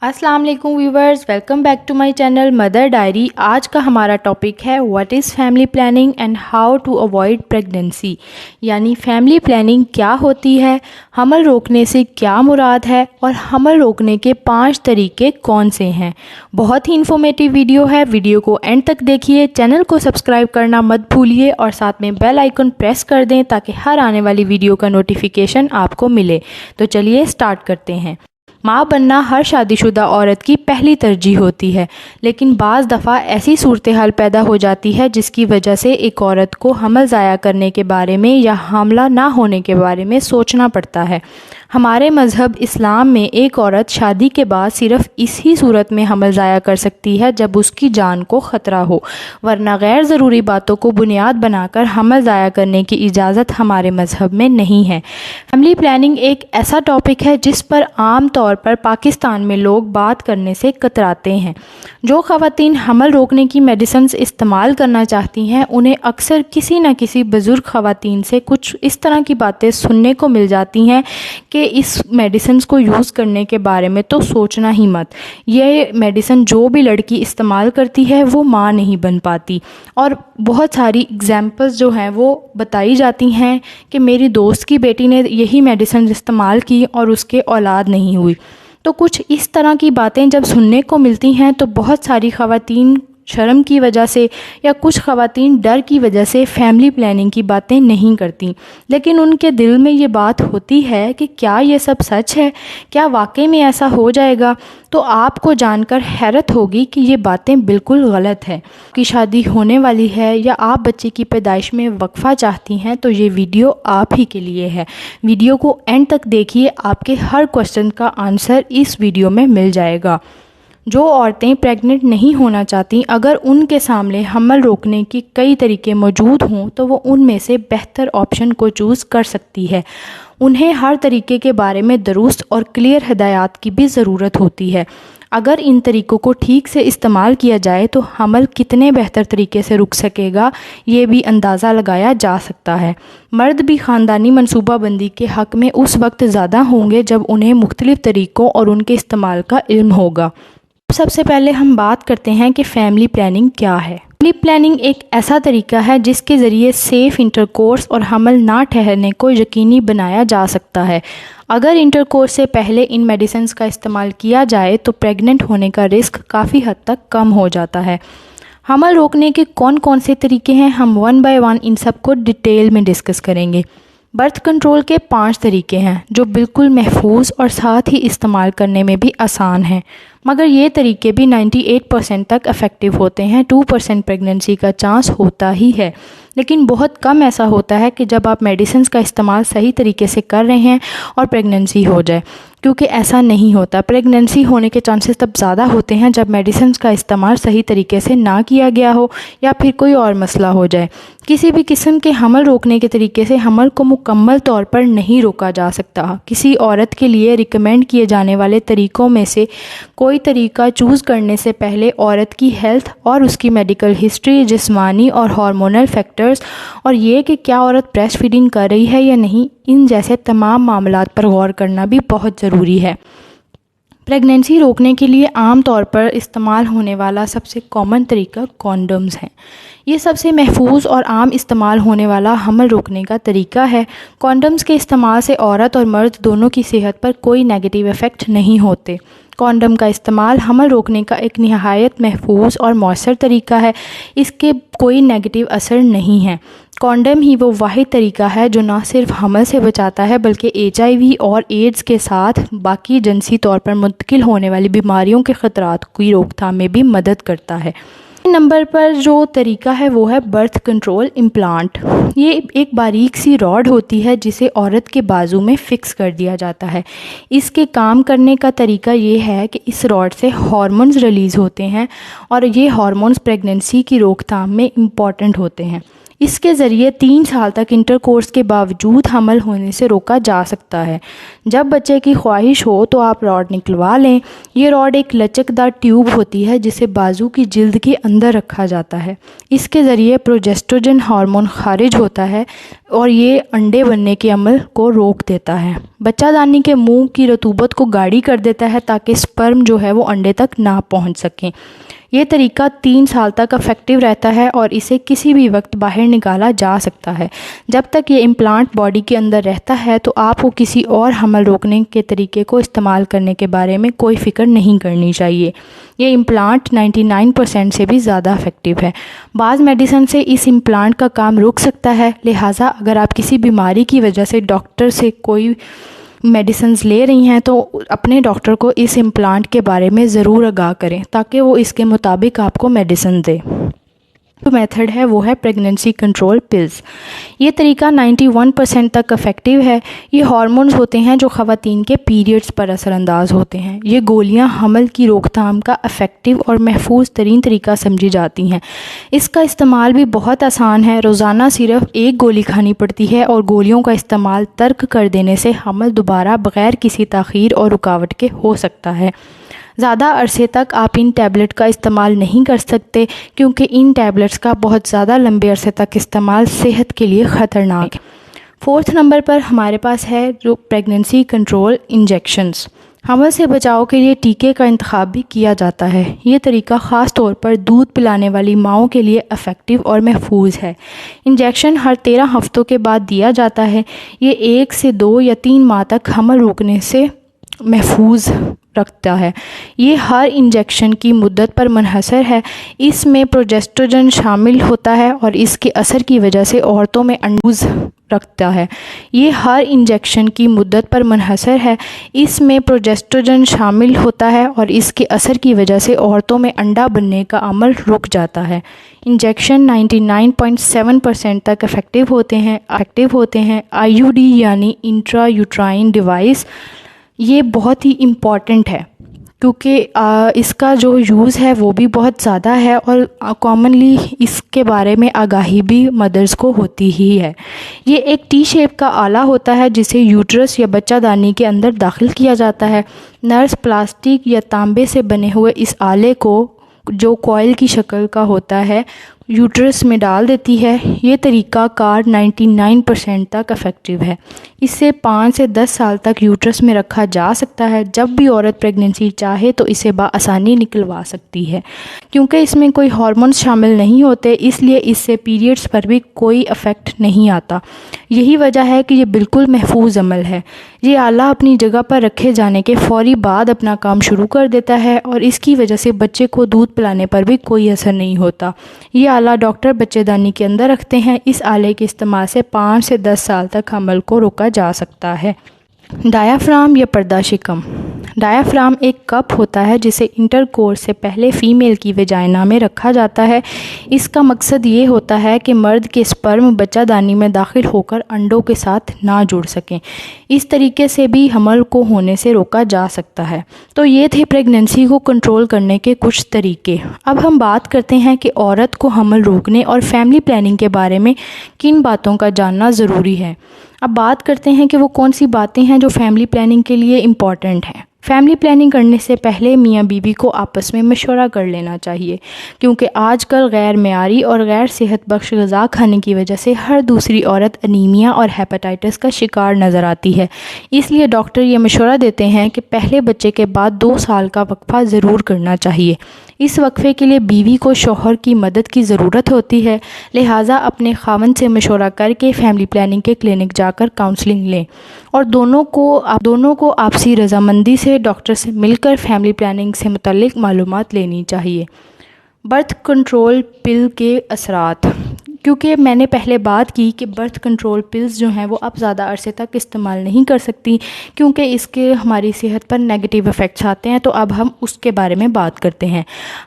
السلام علیکم viewers, welcome back to my channel Mother Diary. آج کا ہمارا ٹاپک ہے what is family planning and how to avoid pregnancy, یعنی فیملی پلاننگ کیا ہوتی ہے، حمل روکنے سے کیا مراد ہے اور حمل روکنے کے 5 طریقے کون سے ہیں۔ بہت ہی انفارمیٹیو ویڈیو ہے، ویڈیو کو اینڈ تک دیکھیے، چینل کو سبسکرائب کرنا مت بھولیے اور ساتھ میں بیل آئیکن پریس کر دیں تاکہ ہر آنے والی ویڈیو کا نوٹیفیکیشن آپ کو ملے۔ تو چلیے سٹارٹ کرتے ہیں۔ ماں بننا ہر شادی شدہ عورت کی پہلی ترجیح ہوتی ہے، لیکن بعض دفعہ ایسی صورتحال پیدا ہو جاتی ہے جس کی وجہ سے ایک عورت کو حمل ضائع کرنے کے بارے میں یا حاملہ نہ ہونے کے بارے میں سوچنا پڑتا ہے۔ ہمارے مذہب اسلام میں ایک عورت شادی کے بعد صرف اسی صورت میں حمل ضائع کر سکتی ہے جب اس کی جان کو خطرہ ہو، ورنہ غیر ضروری باتوں کو بنیاد بنا کر حمل ضائع کرنے کی اجازت ہمارے مذہب میں نہیں ہے۔ فیملی پلاننگ ایک ایسا ٹاپک ہے جس پر عام طور پر پاکستان میں لوگ بات کرنے سے کتراتے ہیں۔ جو خواتین حمل روکنے کی میڈیسنز استعمال کرنا چاہتی ہیں انہیں اکثر کسی نہ کسی بزرگ خواتین سے کچھ اس طرح کی باتیں سننے کو مل جاتی ہیں کہ اس میڈیسنز کو یوز کرنے کے بارے میں تو سوچنا ہی مت، یہ میڈیسن جو بھی لڑکی استعمال کرتی ہے وہ ماں نہیں بن پاتی، اور بہت ساری اگزامپلز جو ہیں وہ بتائی جاتی ہیں کہ میری دوست کی بیٹی نے یہی میڈیسن استعمال کی اور اس کے اولاد نہیں ہوئی۔ تو کچھ اس طرح کی باتیں جب سننے کو ملتی ہیں تو بہت ساری خواتین شرم کی وجہ سے یا کچھ خواتین ڈر کی وجہ سے فیملی پلاننگ کی باتیں نہیں کرتی، لیکن ان کے دل میں یہ بات ہوتی ہے کہ کیا یہ سب سچ ہے، کیا واقعی میں ایسا ہو جائے گا؟ تو آپ کو جان کر حیرت ہوگی کہ یہ باتیں بالکل غلط ہے۔ کہ شادی ہونے والی ہے یا آپ بچے کی پیدائش میں وقفہ چاہتی ہیں تو یہ ویڈیو آپ ہی کے لیے ہے۔ ویڈیو کو اینڈ تک دیکھیے، آپ کے ہر کوسچن کا آنسر اس ویڈیو میں مل جائے گا۔ جو عورتیں پریگننٹ نہیں ہونا چاہتی، اگر ان کے سامنے حمل روکنے کے کئی طریقے موجود ہوں تو وہ ان میں سے بہتر آپشن کو چوز کر سکتی ہے۔ انہیں ہر طریقے کے بارے میں درست اور کلیئر ہدایات کی بھی ضرورت ہوتی ہے۔ اگر ان طریقوں کو ٹھیک سے استعمال کیا جائے تو حمل کتنے بہتر طریقے سے رک سکے گا یہ بھی اندازہ لگایا جا سکتا ہے۔ مرد بھی خاندانی منصوبہ بندی کے حق میں اس وقت زیادہ ہوں گے جب انہیں مختلف طریقوں اور ان کے استعمال کا علم ہوگا۔ سب سے پہلے ہم بات کرتے ہیں کہ فیملی پلاننگ کیا ہے۔ فیملی پلاننگ ایک ایسا طریقہ ہے جس کے ذریعے سیف انٹرکورس اور حمل نہ ٹھہرنے کو یقینی بنایا جا سکتا ہے۔ اگر انٹرکورس سے پہلے ان میڈیسنز کا استعمال کیا جائے تو پریگننٹ ہونے کا رسک کافی حد تک کم ہو جاتا ہے۔ حمل روکنے کے کون کون سے طریقے ہیں، ہم 1 بائی 1 ان سب کو ڈیٹیل میں ڈسکس کریں گے۔ برتھ کنٹرول کے 5 طریقے ہیں جو بالکل محفوظ اور ساتھ ہی استعمال کرنے میں بھی آسان ہیں، مگر یہ طریقے بھی 98% تک افیکٹو ہوتے ہیں۔ 2% پریگننسی کا چانس ہوتا ہی ہے، لیکن بہت کم ایسا ہوتا ہے کہ جب آپ میڈیسنز کا استعمال صحیح طریقے سے کر رہے ہیں اور پریگننسی ہو جائے، کیونکہ ایسا نہیں ہوتا۔ پریگننسی ہونے کے چانسز تب زیادہ ہوتے ہیں جب میڈیسنز کا استعمال صحیح طریقے سے نہ کیا گیا ہو یا پھر کوئی اور مسئلہ ہو جائے۔ کسی بھی قسم کے حمل روکنے کے طریقے سے حمل کو مکمل طور پر نہیں روکا جا سکتا۔ کسی عورت کے لیے ریکمینڈ کیے جانے والے طریقوں میں سے کوئی طریقہ چوز کرنے سے پہلے عورت کی ہیلتھ اور اس کی میڈیکل ہسٹری، جسمانی اور ہارمونل فیکٹرز، اور یہ کہ کیا عورت بریسٹ فیڈنگ کر رہی ہے یا نہیں، ان جیسے تمام معاملات پر غور کرنا بھی بہت ضروری ہے۔ پریگننسی روکنے کے لیے عام طور پر استعمال ہونے والا سب سے کامن طریقہ کونڈمز ہیں۔ یہ سب سے محفوظ اور عام استعمال ہونے والا حمل روکنے کا طریقہ ہے۔ کونڈمز کے استعمال سے عورت اور مرد دونوں کی صحت پر کوئی نیگیٹو ایفیکٹ نہیں ہوتے۔ کونڈم کا استعمال حمل روکنے کا ایک نہایت محفوظ اور مؤثر طریقہ ہے، اس کے کوئی نیگیٹو اثر نہیں ہے۔ کونڈم ہی وہ واحد طریقہ ہے جو نہ صرف حمل سے بچاتا ہے بلکہ HIV اور ایڈز کے ساتھ باقی جنسی طور پر منتقل ہونے والی بیماریوں کے خطرات کی روک تھام میں بھی مدد کرتا ہے۔ نمبر پر جو طریقہ ہے وہ ہے برتھ کنٹرول امپلانٹ۔ یہ ایک باریک سی راڈ ہوتی ہے جسے عورت کے بازو میں فکس کر دیا جاتا ہے۔ اس کے کام کرنے کا طریقہ یہ ہے کہ اس راڈ سے ہارمونز ریلیز ہوتے ہیں اور یہ ہارمونز پریگننسی کی روک تھام میں امپورٹنٹ ہوتے ہیں۔ اس کے ذریعے 3 سال تک انٹرکورس کے باوجود حمل ہونے سے روکا جا سکتا ہے۔ جب بچے کی خواہش ہو تو آپ راڈ نکلوا لیں۔ یہ راڈ ایک لچکدار ٹیوب ہوتی ہے جسے بازو کی جلد کے اندر رکھا جاتا ہے۔ اس کے ذریعے پروجسٹوجن ہارمون خارج ہوتا ہے اور یہ انڈے بننے کے عمل کو روک دیتا ہے۔ بچہ دانی کے منہ کی رطوبت کو گاڑھی کر دیتا ہے تاکہ سپرم جو ہے وہ انڈے تک نہ پہنچ سکیں۔ یہ طریقہ 3 سال تک افیکٹو رہتا ہے اور اسے کسی بھی وقت باہر نکالا جا سکتا ہے۔ جب تک یہ امپلانٹ باڈی کے اندر رہتا ہے تو آپ کو کسی اور حمل روکنے کے طریقے کو استعمال کرنے کے بارے میں کوئی فکر نہیں کرنی چاہیے۔ یہ امپلانٹ 99% سے بھی زیادہ افیکٹو ہے۔ بعض میڈیسن سے اس امپلانٹ کا کام رک سکتا ہے، لہٰذا اگر آپ کسی بیماری کی وجہ سے ڈاکٹر سے کوئی میڈیسنز لے رہی ہیں تو اپنے ڈاکٹر کو اس امپلانٹ کے بارے میں ضرور آگاہ کریں تاکہ وہ اس کے مطابق آپ کو میڈیسن دے۔ جو میتھڈ ہے وہ ہے پریگننسی کنٹرول پلز۔ یہ طریقہ 91% تک افیکٹو ہے۔ یہ ہارمونز ہوتے ہیں جو خواتین کے پیریڈز پر اثر انداز ہوتے ہیں۔ یہ گولیاں حمل کی روک تھام کا افیکٹو اور محفوظ ترین طریقہ سمجھی جاتی ہیں۔ اس کا استعمال بھی بہت آسان ہے۔ روزانہ صرف 1 گولی کھانی پڑتی ہے اور گولیوں کا استعمال ترک کر دینے سے حمل دوبارہ بغیر کسی تاخیر اور رکاوٹ کے ہو سکتا ہے۔ زیادہ عرصے تک آپ ان ٹیبلٹ کا استعمال نہیں کر سکتے کیونکہ ان ٹیبلٹس کا بہت زیادہ لمبے عرصے تک استعمال صحت کے لیے خطرناک ہے۔ 4 نمبر پر ہمارے پاس ہے جو پریگننسی کنٹرول انجیکشنز۔ حمل سے بچاؤ کے لیے ٹیکے کا انتخاب بھی کیا جاتا ہے۔ یہ طریقہ خاص طور پر دودھ پلانے والی ماؤں کے لیے افیکٹو اور محفوظ ہے۔ انجیکشن ہر 13 ہفتوں کے بعد دیا جاتا ہے۔ یہ 1 سے 2 یا 3 ماہ تک حمل روکنے سے محفوظ رکھتا ہے۔ یہ ہر انجیکشن کی مدت پر منحصر ہے۔ اس میں پروجسٹوجن شامل ہوتا ہے اور اس کے اثر کی وجہ سے عورتوں میں انڈوز رکھتا ہے۔ یہ ہر انجیکشن کی مدت پر منحصر ہے۔ اس میں پروجسٹوجن شامل ہوتا ہے اور اس کے اثر کی وجہ سے عورتوں میں انڈا بننے کا عمل رک جاتا ہے۔ انجیکشن 99.7% تک افیکٹو ہوتے ہیں۔ IUD یعنی انٹرا یوٹرائن ڈیوائس یہ بہت ہی امپورٹنٹ ہے کیونکہ اس کا جو یوز ہے وہ بھی بہت زیادہ ہے اور کامنلی اس کے بارے میں آگاہی بھی مدرز کو ہوتی ہی ہے۔ یہ ایک ٹی شیپ کا آلہ ہوتا ہے جسے یوٹرس یا بچہ دانی کے اندر داخل کیا جاتا ہے۔ نرس پلاسٹک یا تانبے سے بنے ہوئے اس آلے کو جو کوئل کی شکل کا ہوتا ہے یوٹرس میں ڈال دیتی ہے۔ یہ طریقہ کار 99% تک افیکٹو ہے۔ اس سے 5 سے 10 سال تک یوٹرس میں رکھا جا سکتا ہے۔ جب بھی عورت پریگننسی چاہے تو اسے بآسانی نکلوا سکتی ہے۔ کیونکہ اس میں کوئی ہارمونز شامل نہیں ہوتے اس لیے اس سے پیریڈز پر بھی کوئی افیکٹ نہیں آتا۔ یہی وجہ ہے کہ یہ بالکل محفوظ عمل ہے۔ یہ آلہ اپنی جگہ پر رکھے جانے کے فوری بعد اپنا کام شروع کر دیتا ہے اور اس کی وجہ سے بچے کو دودھ پلانے پر بھی کوئی اثر نہیں ہوتا۔ یہ آلہ ڈاکٹر بچے دانی کے اندر رکھتے ہیں۔ اس آلے کے استعمال سے 5 سے 10 سال تک حمل کو روکا جا سکتا ہے۔ ڈایافرام یا پردہ شکم۔ ڈایافرام ایک کپ ہوتا ہے جسے انٹرکورس سے پہلے فیمیل کی ویجائنا میں رکھا جاتا ہے۔ اس کا مقصد یہ ہوتا ہے کہ مرد کے سپرم بچہ دانی میں داخل ہو کر انڈوں کے ساتھ نہ جڑ سکیں۔ اس طریقے سے بھی حمل کو ہونے سے روکا جا سکتا ہے۔ تو یہ تھے پریگننسی کو کنٹرول کرنے کے کچھ طریقے۔ اب ہم بات کرتے ہیں کہ عورت کو حمل روکنے اور فیملی پلاننگ کے بارے میں کن باتوں کا جاننا ضروری ہے۔ اب بات کرتے ہیں کہ وہ کون سی باتیں ہیں جو فیملی پلاننگ کے لیے امپورٹنٹ ہیں۔ فیملی پلاننگ کرنے سے پہلے میاں بیوی کو آپس میں مشورہ کر لینا چاہیے کیونکہ آج کل غیر معیاری اور غیر صحت بخش غذا کھانے کی وجہ سے ہر دوسری عورت انیمیا اور ہیپاٹائٹس کا شکار نظر آتی ہے۔ اس لیے ڈاکٹر یہ مشورہ دیتے ہیں کہ پہلے بچے کے بعد 2 سال کا وقفہ ضرور کرنا چاہیے۔ اس وقفے کے لیے بیوی کو شوہر کی مدد کی ضرورت ہوتی ہے، لہٰذا اپنے خاوند سے مشورہ کر کے فیملی پلاننگ کے کلینک جا کر کاؤنسلنگ لیں اور دونوں کو آپسی رضامندی سے ڈاکٹر سے مل کر فیملی پلاننگ سے متعلق معلومات لینی چاہیے۔ برتھ کنٹرول پل کے اثرات۔ کیونکہ میں نے پہلے بات کی کہ برتھ کنٹرول پلز جو ہیں وہ اب زیادہ عرصے تک استعمال نہیں کر سکتی کیونکہ اس کے ہماری صحت پر نیگیٹو ایفیکٹس آتے ہیں، تو اب ہم اس کے بارے میں بات کرتے ہیں۔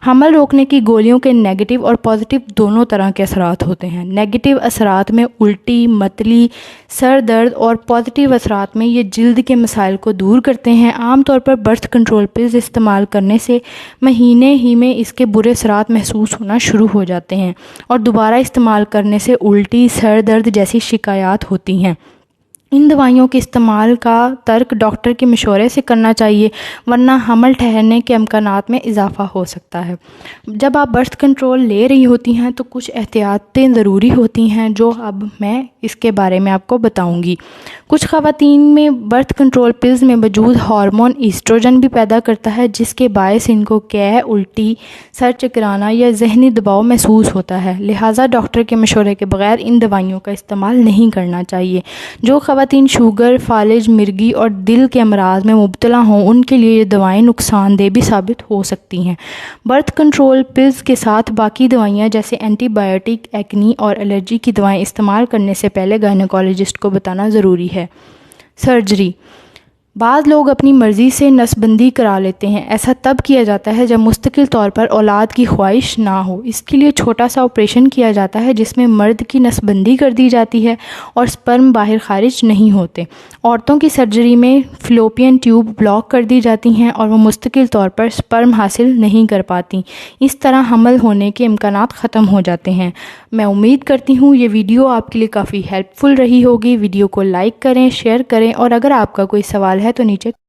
حمل روکنے کی گولیوں کے نیگیٹو اور پازیٹیو دونوں طرح کے اثرات ہوتے ہیں۔ نیگیٹو اثرات میں الٹی، متلی، سر درد اور پازیٹیو اثرات میں یہ جلد کے مسائل کو دور کرتے ہیں۔ عام طور پر برتھ کنٹرول پلز استعمال کرنے سے مہینے ہی میں اس کے برے اثرات محسوس ہونا شروع ہو جاتے ہیں اور دوبارہ استعمال کرنے سے الٹی، سر درد جیسی شکایات ہوتی ہیں۔ ان دوائیوں کے استعمال کا ترک ڈاکٹر کے مشورے سے کرنا چاہیے، ورنہ حمل ٹھہرنے کے امکانات میں اضافہ ہو سکتا ہے۔ جب آپ برتھ کنٹرول لے رہی ہوتی ہیں تو کچھ احتیاطیں ضروری ہوتی ہیں جو اب میں اس کے بارے میں آپ کو بتاؤں گی۔ کچھ خواتین میں برتھ کنٹرول پلز میں موجود ہارمون ایسٹروجن بھی پیدا کرتا ہے، جس کے باعث ان کو قے، الٹی، سر چکرانا یا ذہنی دباؤ محسوس ہوتا ہے، لہٰذا ڈاکٹر کے مشورے کے بغیر ان دوائیوں کا استعمال نہیں کرنا چاہیے۔ جو خواتین شوگر، فالج، مرگی اور دل کے امراض میں مبتلا ہوں ان کے لیے یہ دوائیں نقصان دہ بھی ثابت ہو سکتی ہیں۔ برتھ کنٹرول پلز کے ساتھ باقی دوائیاں جیسے اینٹی بائیوٹک، ایکنی اور الرجی کی دوائیں استعمال کرنے سے پہلے گائنیکولوجسٹ کو بتانا ضروری ہے۔ سرجری۔ بعض لوگ اپنی مرضی سے نس بندی کرا لیتے ہیں۔ ایسا تب کیا جاتا ہے جب مستقل طور پر اولاد کی خواہش نہ ہو۔ اس کے لیے چھوٹا سا آپریشن کیا جاتا ہے جس میں مرد کی نس بندی کر دی جاتی ہے اور سپرم باہر خارج نہیں ہوتے۔ عورتوں کی سرجری میں فلوپین ٹیوب بلاک کر دی جاتی ہیں اور وہ مستقل طور پر سپرم حاصل نہیں کر پاتی۔ اس طرح حمل ہونے کے امکانات ختم ہو جاتے ہیں۔ میں امید کرتی ہوں یہ ویڈیو آپ کے لیے کافی ہیلپ فل رہی ہوگی۔ ویڈیو کو لائک کریں، شیئر کریں اور اگر آپ کا کوئی سوال ہے تو نیچے